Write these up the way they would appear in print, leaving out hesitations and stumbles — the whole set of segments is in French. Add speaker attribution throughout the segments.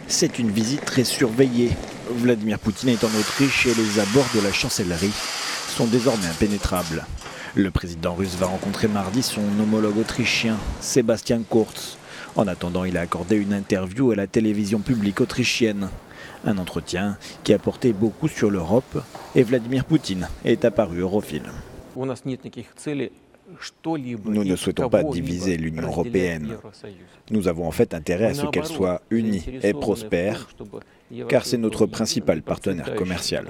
Speaker 1: C'est une visite très surveillée. Vladimir Poutine est en Autriche et les abords de la chancellerie sont désormais impénétrables. Le président russe va rencontrer mardi son homologue autrichien, Sebastian Kurz. En attendant, il a accordé une interview à la télévision publique autrichienne. Un entretien qui a porté beaucoup sur l'Europe et Vladimir Poutine est apparu europhile. Nous ne souhaitons pas diviser l'Union européenne. Nous avons en fait intérêt à ce qu'elle soit unie et prospère, car c'est notre principal partenaire commercial.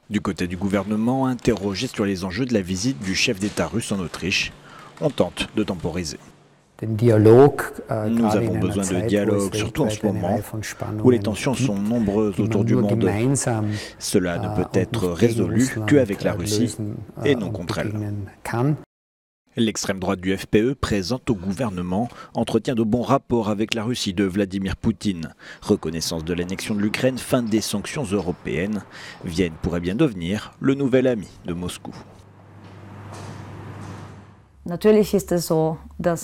Speaker 1: Du côté du gouvernement, interrogé sur les enjeux de la visite du chef d'État russe en Autriche, on tente de temporiser. Nous avons besoin de dialogue, surtout en ce moment où les tensions sont nombreuses autour du monde. Cela ne peut être résolu qu'avec la Russie et non contre elle. L'extrême droite du FPE, présente au gouvernement, entretient de bons rapports avec la Russie de Vladimir Poutine. Reconnaissance de l'annexion de l'Ukraine, fin des sanctions européennes. Vienne pourrait bien devenir le nouvel ami de Moscou.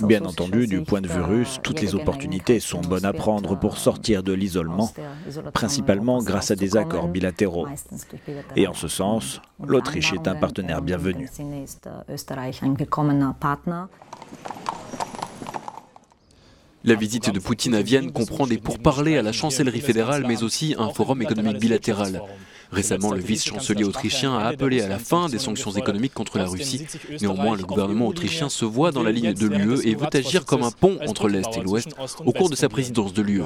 Speaker 1: Bien entendu, du point de vue russe, toutes les opportunités sont bonnes à prendre pour sortir de l'isolement, principalement grâce à des accords bilatéraux. Et en ce sens, l'Autriche est un partenaire bienvenu.
Speaker 2: La visite de Poutine à Vienne comprend des pourparlers à la chancellerie fédérale, mais aussi un forum économique bilatéral. Récemment, le vice-chancelier autrichien a appelé à la fin des sanctions économiques contre la Russie. Néanmoins, le gouvernement autrichien se voit dans la ligne de l'UE et veut agir comme un pont entre l'Est et l'Ouest au cours de sa présidence de l'UE.